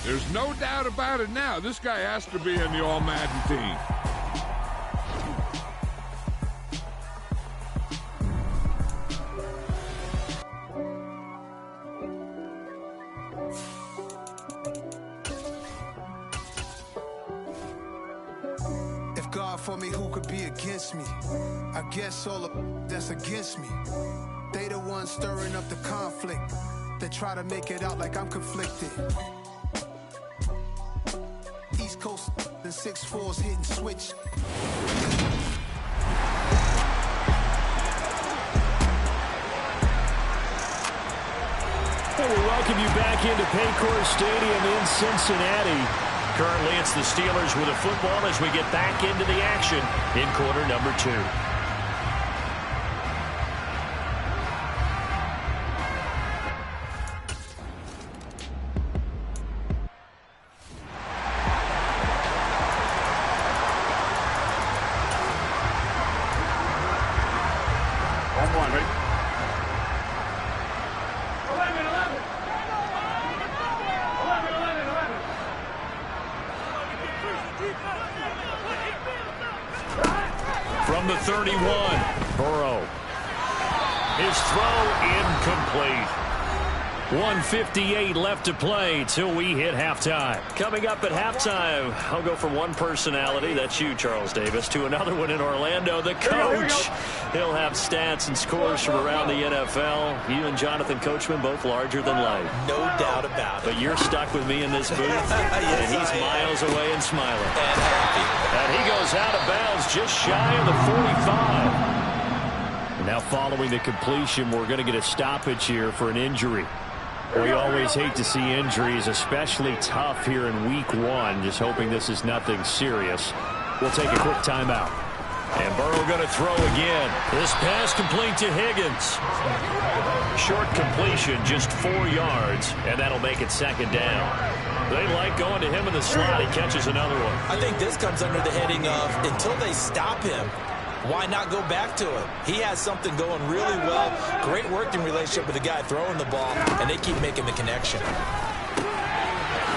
There's no doubt about it now. This guy has to be in the All-Madden team. If God for me, who could be against me? I guess all the that's against me. They the ones stirring up the conflict. They try to make it out like I'm conflicted. East Coast and 6'4's hitting switch. Hey, we welcome you back into Paycor Stadium in Cincinnati. Currently, it's the Steelers with a football as we get back into the action in quarter number 2. From the 31, Burrow. His throw incomplete. 1:58 left to play till we hit halftime. Coming up at halftime, I'll go from one personality, that's you, Charles Davis, to another one in Orlando, the coach. He'll have stats and scores from around the NFL. You and Jonathan Coachman, both larger than life. No doubt about it. But you're stuck with me in this booth, yes, and he's miles away and smiling. And happy. And he goes out of bounds just shy of the 45. Now following the completion, we're going to get a stoppage here for an injury. We always hate to see injuries, especially tough here in week 1. Just hoping this is nothing serious. We'll take a quick timeout. And Burrow going to throw again. This pass complete to Higgins. Short completion, just 4 yards, and that'll make it second down. They like going to him in the slot. He catches another one. I think this comes under the heading of until they stop him, why not go back to him? He has something going really well. Great working relationship with the guy throwing the ball, and they keep making the connection.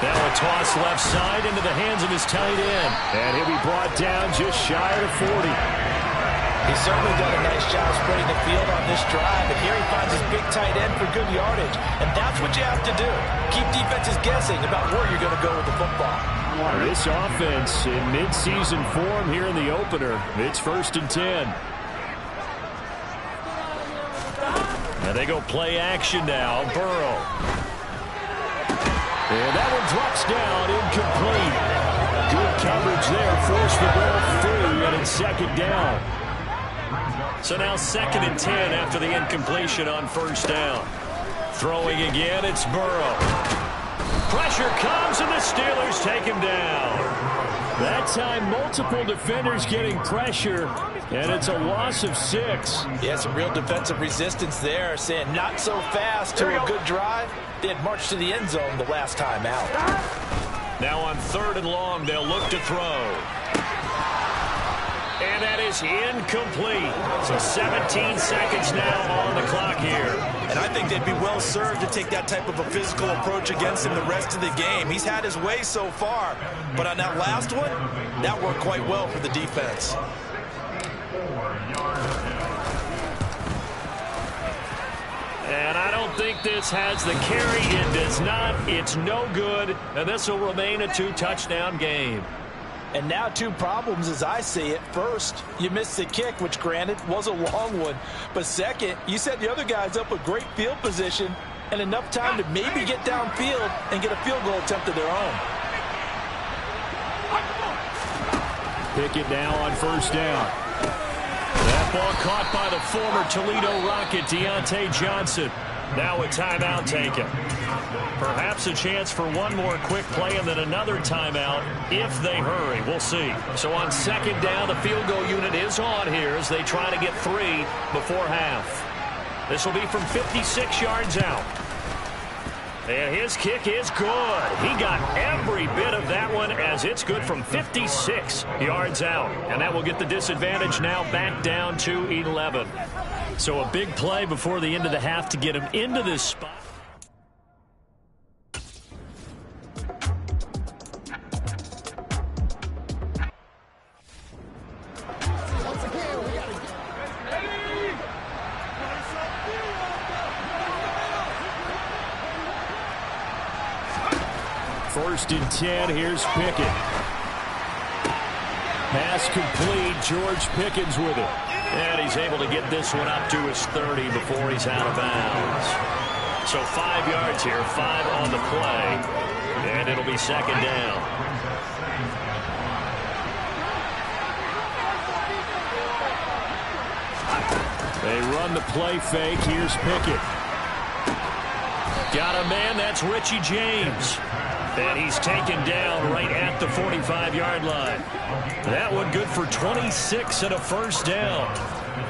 Now a toss left side into the hands of his tight end. And he'll be brought down just shy of the 40. He's certainly done a nice job spreading the field on this drive, and here he finds his big tight end for good yardage. And that's what you have to do. Keep defenses guessing about where you're going to go with the football. This offense in midseason form here in the opener. It's 1st and 10. And they go play action now. Burrow. And that one drops down, incomplete. Good coverage there, forced the ball through, and it's second down. So now 2nd and 10 after the incompletion on 1st down. Throwing again, it's Burrow. Pressure comes, and the Steelers take him down. That time, multiple defenders getting pressure, and it's a loss of 6. Yeah, some real defensive resistance there, saying not so fast to a good drive. They had marched to the end zone the last time out. Now on 3rd and long, they'll look to throw. And that is incomplete. So 17 seconds now on the clock here. And I think they'd be well served to take that type of a physical approach against him the rest of the game. He's had his way so far, but on that last one, that worked quite well for the defense. And I don't think this has the carry. It does not. It's no good. And this will remain a 2-touchdown game. And now 2 problems as I see it. First, you missed the kick, which granted was a long one. But second, you set the other guys up with great field position and enough time to maybe get downfield and get a field goal attempt of their own. Pickett now on 1st down. That ball caught by the former Toledo Rocket, Deontay Johnson. Now a timeout taken. Perhaps a chance for one more quick play and then another timeout if they hurry. We'll see. So on 2nd down, the field goal unit is on here as they try to get 3 before half. This will be from 56 yards out. And his kick is good. He got every bit of that one as it's good from 56 yards out. And that will get the disadvantage now back down to 11. So a big play before the end of the half to get him into this spot. 1st and 10. Here's Pickett. Pass complete. George Pickens with it. And he's able to get this one up to his 30 before he's out of bounds. So 5 yards here, 5 on the play. And it'll be 2nd down. They run the play fake. Here's Pickett. Got a man. That's Richie James. And he's taken down right at the 45-yard line. That one good for 26 and a 1st down.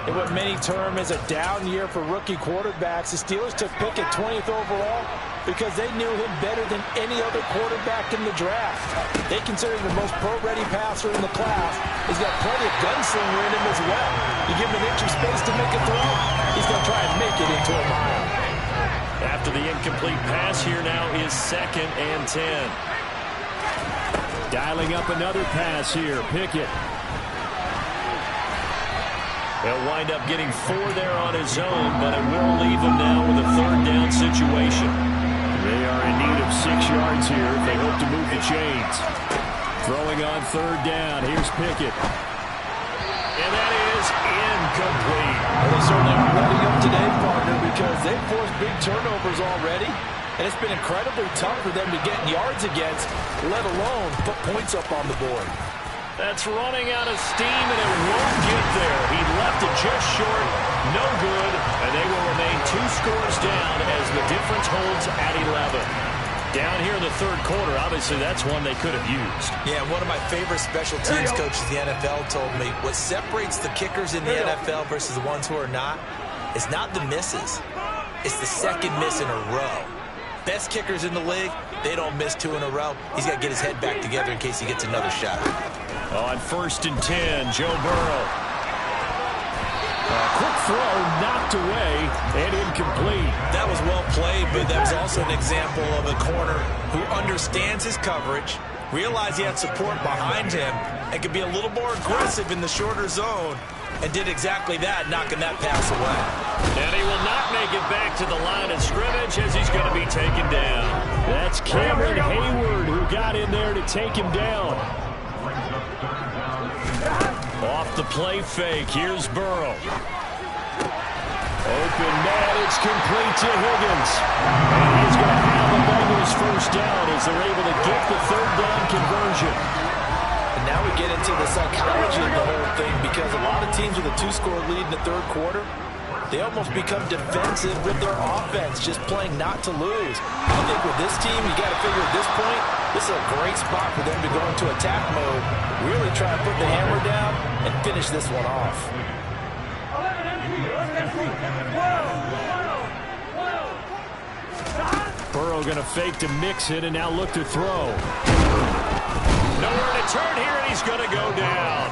In what many term as a down year for rookie quarterbacks, the Steelers took Pickett 20th overall because they knew him better than any other quarterback in the draft. They consider him the most pro-ready passer in the class. He's got plenty of gunslinger in him as well. You give him an inch of space to make a throw, he's going to try and make it into a mile. After the incomplete pass, here now is 2nd and 10. Dialing up another pass here. Pickett. He'll wind up getting 4 there on his own, but it will leave him now with a 3rd down situation. They are in need of 6 yards here if they hope to move the chains. Throwing on 3rd down. Here's Pickett. And that is incomplete. Well, they certainly are ready up today, partner, because they've forced big turnovers already, and it's been incredibly tough for them to get yards against, let alone put points up on the board. That's running out of steam, and it won't get there. He left it just short, no good, and they will remain 2 scores down as the difference holds at 11. Down here in the 3rd quarter, obviously that's one they could have used. Yeah, one of my favorite special teams coaches in the NFL told me what separates the kickers in the NFL versus the ones who are not is not the misses. It's the 2nd miss in a row. Best kickers in the league, they don't miss 2 in a row. He's got to get his head back together in case he gets another shot. On 1st and 10, Joe Burrow. Quick throw knocked away and incomplete. That was well played, but that was also an example of a corner who understands his coverage, realized he had support behind him, and could be a little more aggressive in the shorter zone, and did exactly that, knocking that pass away. And he will not make it back to the line of scrimmage as he's going to be taken down. That's Cameron Hayward who got in there to take him down. Off the play fake, here's Burrow. Open man, it's complete to Higgins. And he's going to have the Bengals 1st down as they're able to get the 3rd down conversion. And now we get into the psychology of the whole thing, because a lot of teams with a 2-score lead in the 3rd quarter, they almost become defensive with their offense, just playing not to lose. I think with this team, you got to figure at this point, this is a great spot for them to go into attack mode, really try to put the hammer down and finish this one off. Burrow going to fake to mix it and now look to throw. Nowhere to turn here, and he's going to go down.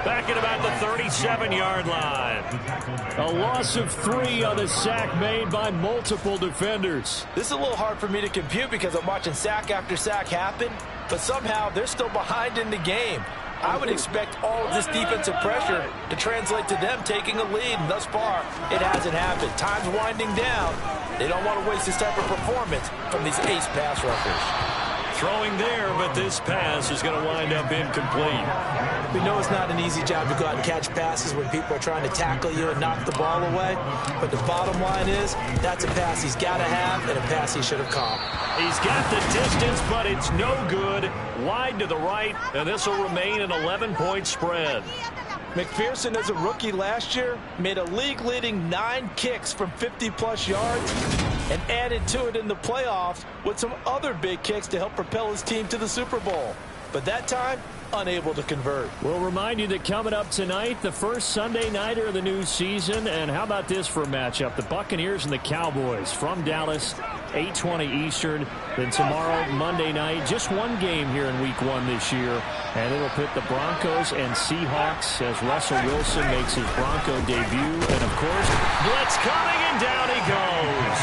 Back at about the 37-yard line. A loss of 3 on the sack made by multiple defenders. This is a little hard for me to compute because I'm watching sack after sack happen, but somehow they're still behind in the game. I would expect all of this defensive pressure to translate to them taking a lead, and thus far, it hasn't happened. Time's winding down. They don't want to waste this type of performance from these ace pass rushers. Throwing there, but this pass is going to wind up incomplete. We know it's not an easy job to go out and catch passes when people are trying to tackle you and knock the ball away, but the bottom line is that's a pass he's got to have and a pass he should have caught. He's got the distance, but it's no good. Wide to the right, and this will remain an 11-point spread. McPherson, as a rookie last year, made a league-leading 9 kicks from 50-plus yards and added to it in the playoffs with some other big kicks to help propel his team to the Super Bowl. But that time, unable to convert. We'll remind you that coming up tonight, the first Sunday nighter of the new season. And how about this for a matchup? The Buccaneers and the Cowboys from Dallas, 8:20 Eastern. Then tomorrow, Monday night, just one game here in Week 1 this year. And it'll pit the Broncos and Seahawks as Russell Wilson makes his Bronco debut. And, of course, blitz coming, and down he goes.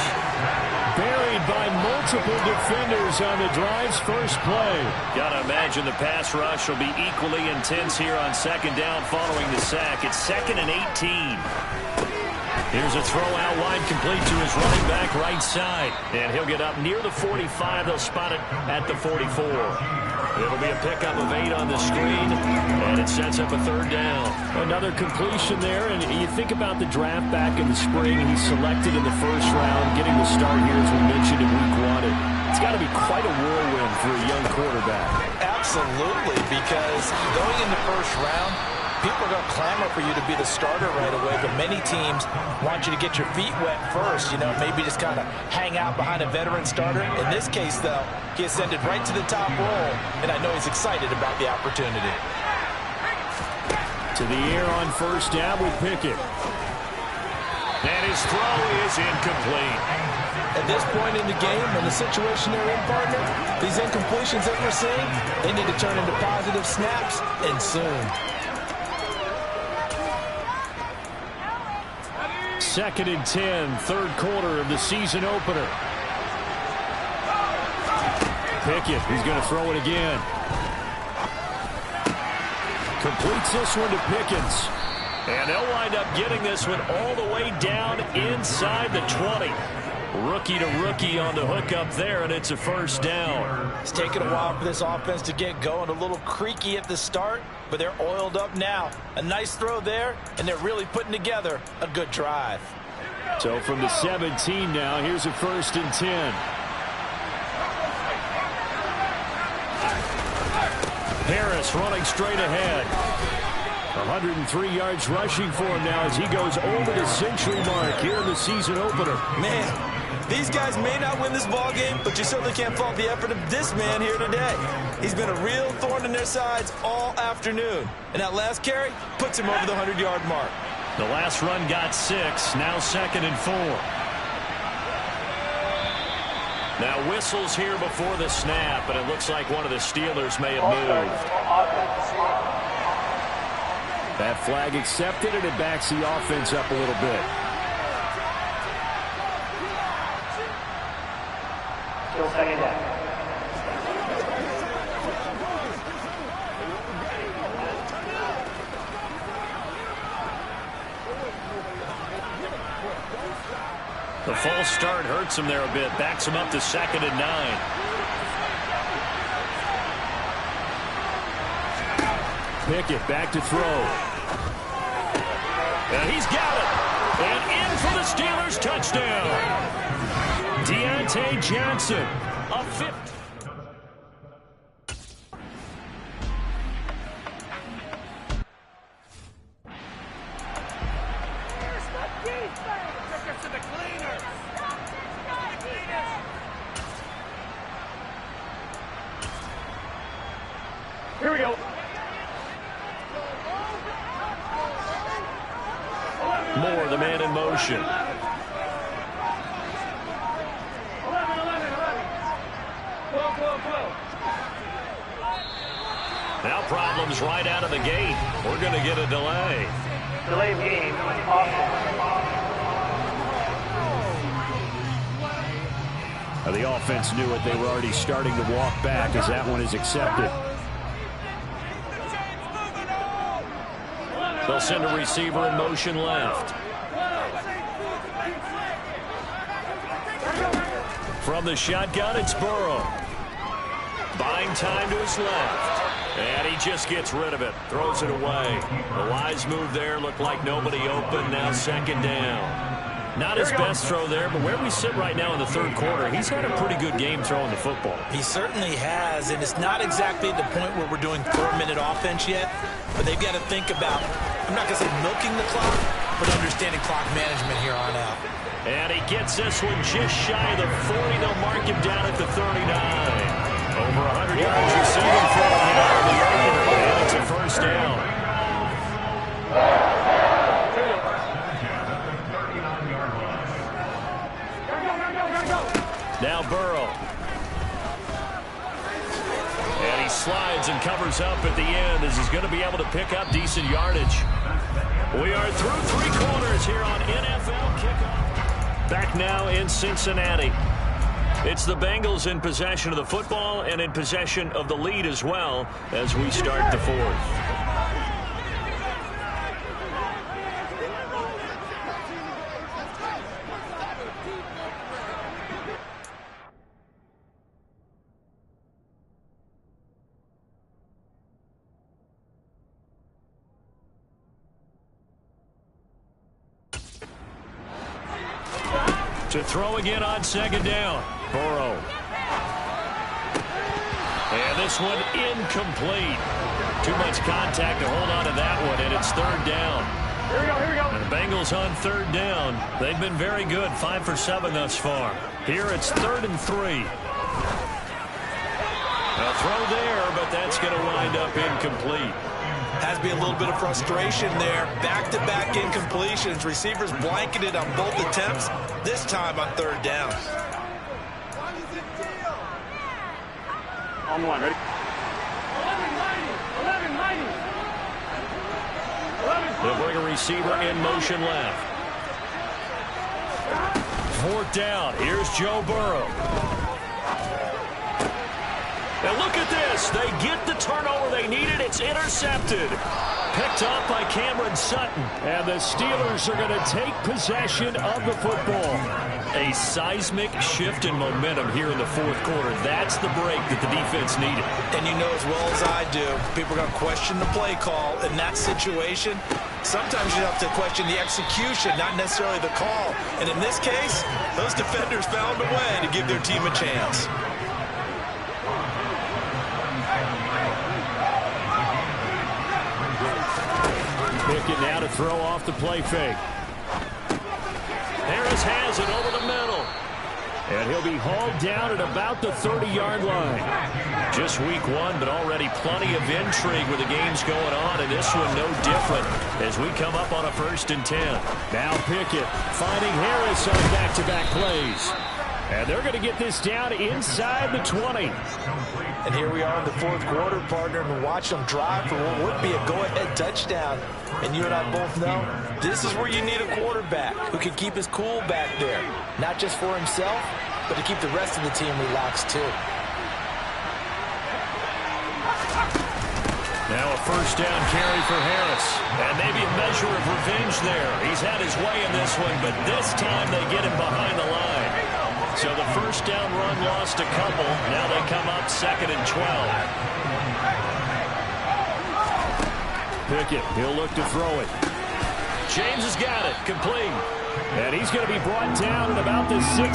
Buried by multiple defenders on the drive's first play. Gotta imagine the pass rush will be equally intense here on 2nd down following the sack. It's 2nd and 18. Here's a throw out wide, complete to his running back right side. And he'll get up near the 45. They'll spot it at the 44. It'll be a pickup of 8 on the screen, and it sets up a 3rd down. Another completion there, and you think about the draft back in the spring. He's selected in the 1st round, getting the start here, as we mentioned, in week 1. It's got to be quite a whirlwind for a young quarterback. Absolutely, because going in the 1st round, people are going to clamor for you to be the starter right away, but many teams want you to get your feet wet first, maybe just kind of hang out behind a veteran starter. In this case, though, he ascended right to the top role, and I know he's excited about the opportunity. To the air on 1st down with Pickett. And his throw is incomplete. At this point in the game, in the situation they're in, partner, these incompletions that we're seeing, they need to turn into positive snaps, and soon. 2nd and 10, 3rd quarter of the season opener. Pickett, he's going to throw it again. Completes this one to Pickens. And they'll wind up getting this one all the way down inside the 20. Rookie to rookie on the hook up there, and it's a 1st down. It's taken a while for this offense to get going. A little creaky at the start, but they're oiled up now. A nice throw there, and they're really putting together a good drive. So from the 17 now, here's a 1st and 10. Harris running straight ahead. 103 yards rushing for him now as he goes over the century mark here in the season opener. Man, these guys may not win this ball game, but you certainly can't fault the effort of this man here today. He's been a real thorn in their sides all afternoon. And that last carry puts him over the 100-yard mark. The last run got 6, now 2nd and 4. Now whistles here before the snap, and it looks like one of the Steelers may have moved. That flag accepted, and it backs the offense up a little bit. Still 2nd down. The false start hurts him there a bit, backs him up to 2nd and 9. Pickett back to throw. And he's got it. And in for the Steelers touchdown. Deontay Johnson, a 5th. Here we go. Moore, the man in motion. Now problems right out of the gate. We're going to get a delay. Delay of game. The offense knew it. They were already starting to walk back as that one is accepted. They'll send a receiver in motion left. From the shotgun, it's Burrow. Buying time to his left. And he just gets rid of it. Throws it away. The wise move there. Looked like nobody open. Now 2nd down. Not his best throw there, but where we sit right now in the 3rd quarter, he's had a pretty good game throwing the football. He certainly has, and it's not exactly at the point where we're doing 4-minute offense yet, but they've got to think about, I'm not going to say milking the clock, but understanding clock management here on out. And he gets this one just shy of the 40. They'll mark him down at the 39. Over 100 yards receiving for him here in the opener, and it's a 1st down. Now Burrow. And he slides and covers up at the end as he's going to be able to pick up decent yardage. We are through 3 quarters here on NFL Kickoff. Back now in Cincinnati. It's the Bengals in possession of the football and in possession of the lead as well as we start the 4th. To throw again on second down. Burrow. And this one incomplete. Too much contact to hold on to that one, and it's third down. Here we go, here we go. And the Bengals on third down. They've been very good, 5 for 7 thus far. Here it's 3rd and 3. A throw there, but that's going to wind up incomplete. Has to be a little bit of frustration there. Back-to-back incompletions. Receivers blanketed on both attempts, this time on third down. On one, ready? 11, They'll bring a receiver in motion left. 4th down. Here's Joe Burrow. Now look at this. They get the turnover they needed. It's intercepted. Picked up by Cameron Sutton. And the Steelers are going to take possession of the football. A seismic shift in momentum here in the 4th quarter. That's the break that the defense needed. And you know as well as I do, people are going to question the play call in that situation. Sometimes you have to question the execution, not necessarily the call. And in this case, those defenders found a way to give their team a chance. Pickett now to throw off the play fake. Harris has it over the middle. And he'll be hauled down at about the 30-yard line. Just week 1, but already plenty of intrigue with the games going on, and this one no different as we come up on a 1st and 10. Now Pickett finding Harris on back-to-back plays. And they're going to get this down inside the 20. And here we are in the 4th quarter, partner, and watch them drive for what would be a go-ahead touchdown. And you and I both know this is where you need a quarterback who can keep his cool back there. Not just for himself, but to keep the rest of the team relaxed too. Now a 1st down carry for Harris. And maybe a measure of revenge there. He's had his way in this one, but this time they get him behind the line. So the 1st down run lost a couple. Now they come up 2nd and 12. Pickett, he'll look to throw it. James has got it. Complete. And he's going to be brought down at about the 16.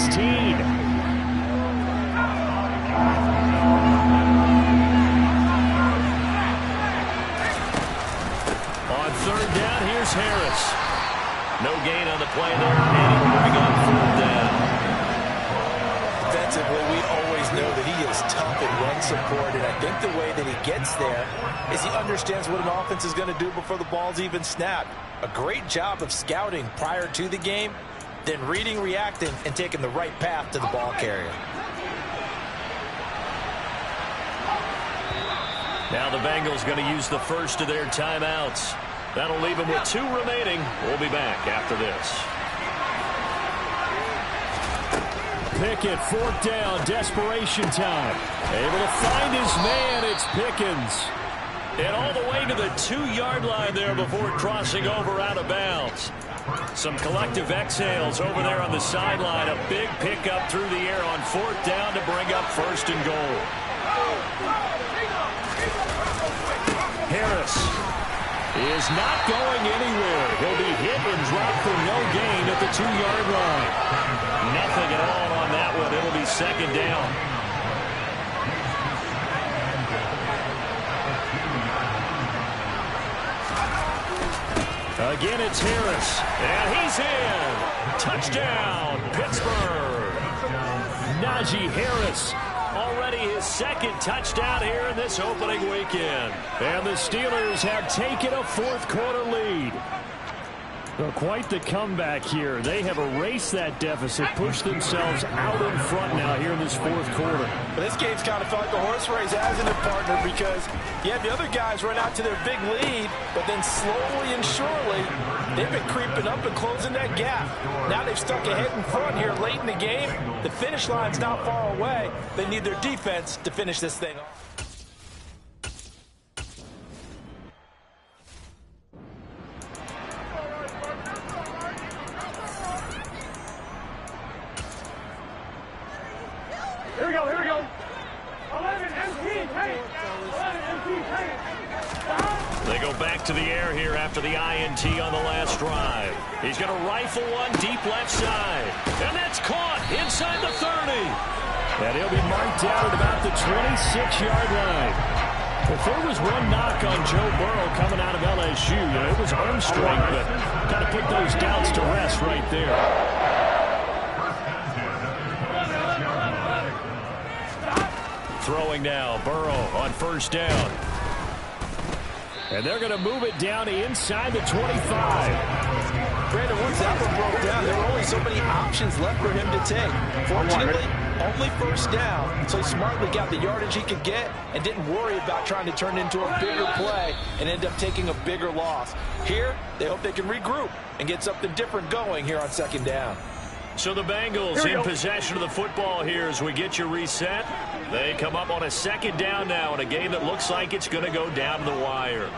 On 3rd down, here's Harris. No gain on the play there, and he'll bring on 4th down. Defensively, we always know that he is tough in run support, and I think the way that he gets there is he understands what an offense is going to do before the ball's even snapped. A great job of scouting prior to the game, then reading, reacting, and taking the right path to the ball carrier. Now the Bengals going to use the first of their timeouts. That'll leave them with 2 remaining. We'll be back after this. Pickett, 4th down, desperation time. Able to find his man, it's Pickens. And all the way to the 2-yard line there before crossing over out of bounds. Some collective exhales over there on the sideline. A big pickup through the air on 4th down to bring up 1st and goal. Harris is not going anywhere. He'll be hit and dropped for no gain at the 2-yard line. Nothing at all on that one. It'll be 2nd down. Again, it's Harris. And he's in. Touchdown, Pittsburgh. Najee Harris. Already his 2nd touchdown here in this opening weekend. And the Steelers have taken a 4th quarter lead. Well, quite the comeback here. They have erased that deficit, pushed themselves out in front now here in this 4th quarter. But this game's kind of felt like a horse race, hasn't it, partner? Because you had the other guys run out to their big lead, but then slowly and surely, they've been creeping up and closing that gap. Now they've stuck ahead in front here late in the game. The finish line's not far away. They need their defense to finish this thing off. Here we go, here we go. 11 MP, take. 11 MP, take. They go back to the air here after the INT on the last drive. He's going to rifle one deep left side. And that's caught inside the 30. And he'll be marked down at about the 26-yard line. If there was one knock on Joe Burrow coming out of LSU, it was arm strength, but got to put those doubts to rest right there. Throwing now, Burrow on first down. And they're going to move it down to inside the 25. Brandon, once that one broke down, there were only so many options left for him to take. Fortunately, only first down, so he smartly got the yardage he could get and didn't worry about trying to turn it into a bigger play and end up taking a bigger loss. Here, they hope they can regroup and get something different going here on second down. So the Bengals in possession of the football here as we get you reset. They come up on a second down now in a game that looks like it's going to go down the wire.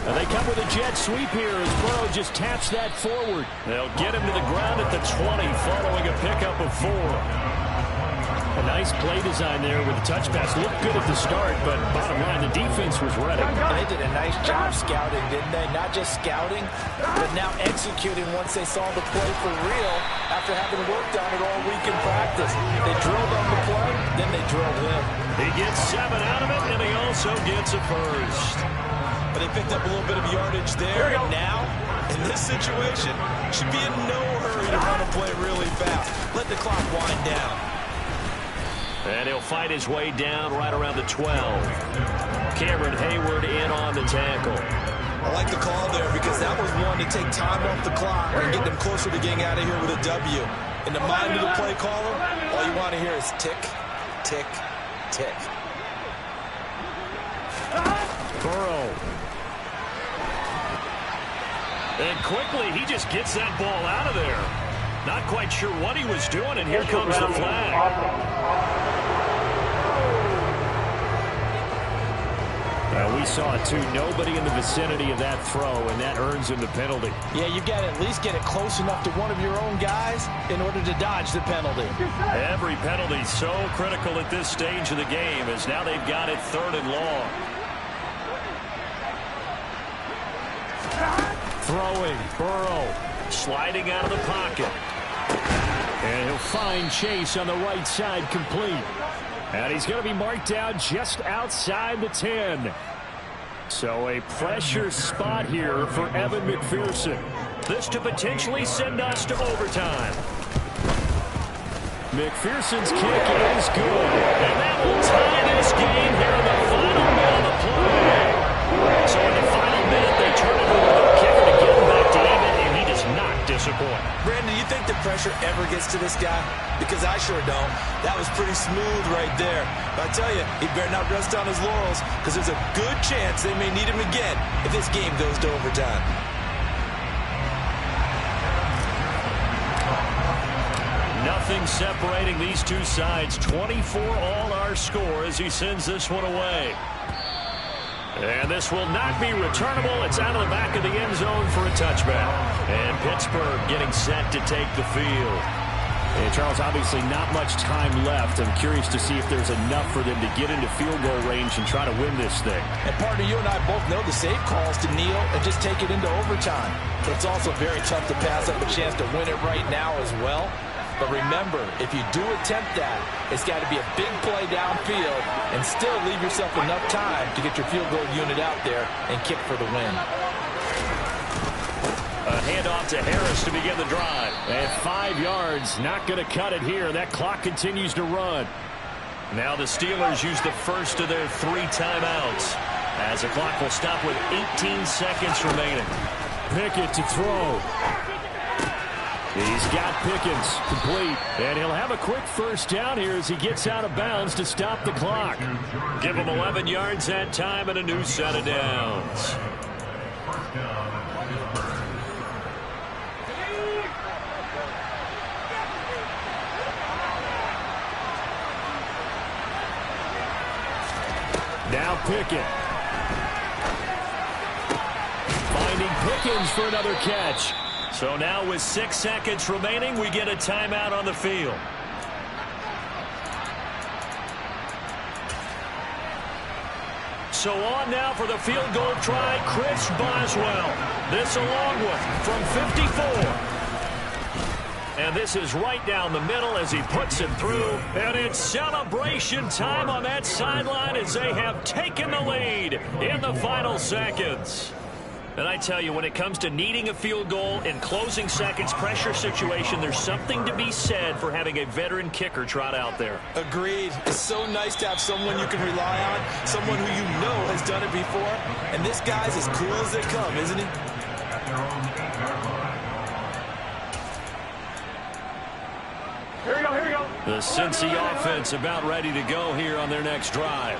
And they come with a jet sweep here as Burrow just taps that forward. They'll get him to the ground at the 20 following a pickup of 4. A nice play design there with the touch pass. Looked good at the start, but bottom line, the defense was ready. They did a nice job scouting, didn't they? Not just scouting, but now executing once they saw the play for real after having worked on it all week in practice. They drilled on the play, then they drilled him. He gets 7 out of it, and he also gets a first. But they picked up a little bit of yardage there, and now, in this situation, should be in no hurry to run a play really fast. Let the clock wind down. And he'll fight his way down right around the 12. Cameron Hayward in on the tackle. I like the call there because that was one to take time off the clock and get them closer to getting out of here with a W. In the mind of the play caller, all you want to hear is tick, tick, tick. Burrow. And quickly, he just gets that ball out of there. Not quite sure what he was doing, and here comes the flag. We saw it, too. Nobody in the vicinity of that throw, and that earns him the penalty. Yeah, you've got to at least get it close enough to one of your own guys in order to dodge the penalty. Every penalty so critical at this stage of the game as now they've got it 3rd and long. Throwing, Burrow. Sliding out of the pocket. And he'll find Chase on the right side complete. And he's going to be marked down just outside the 10. So a pressure spot here for Evan McPherson. This to potentially send us to overtime. McPherson's kick is good. And that will tie this game here in the final minute of the play. So in the final minute, they turn it over to the kicker to get him back to even, and he does not disappoint. Brandon, you think the pressure ever gets to this guy? Because I sure don't. That was pretty smooth right there. But I tell you, he better not rest on his laurels, because there's a good chance they may need him again if this game goes to overtime. Nothing separating these two sides. 24 all our score as he sends this one away. And this will not be returnable. It's out of the back of the end zone for a touchback. And Pittsburgh getting set to take the field. And Charles, obviously not much time left. I'm curious to see if there's enough for them to get into field goal range and try to win this thing. And partner, you and I both know the safe calls to kneel and just take it into overtime. But it's also very tough to pass up a chance to win it right now as well. But remember, if you do attempt that, it's got to be a big play downfield and still leave yourself enough time to get your field goal unit out there and kick for the win. A handoff to Harris to begin the drive. And 5 yards, not going to cut it here. That clock continues to run. Now the Steelers use the first of their 3 timeouts as the clock will stop with 18 seconds remaining. Pickett to throw. He's got Pickens complete, and he'll have a quick first down here as he gets out of bounds to stop the clock. Give him 11 yards that time and a new set of downs. Now Pickett. Finding Pickens for another catch. So now with 6 seconds remaining, we get a timeout on the field. So on now for the field goal try, Chris Boswell. This a long one from 54. And this is right down the middle as he puts it through. And it's celebration time on that sideline as they have taken the lead in the final seconds. And I tell you, when it comes to needing a field goal in closing seconds, pressure situation, there's something to be said for having a veteran kicker trot out there. Agreed. It's so nice to have someone you can rely on, someone who you know has done it before. And this guy's as cool as they come, isn't he? Here we go, here we go. The Cincy offense about ready to go here on their next drive.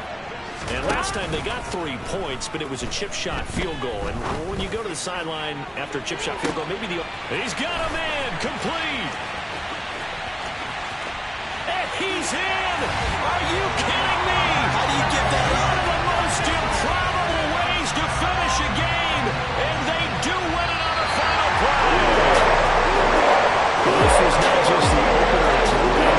And last time they got 3 points, but it was a chip shot field goal. And when you go to the sideline after a chip shot field goal, maybe he's got a man complete.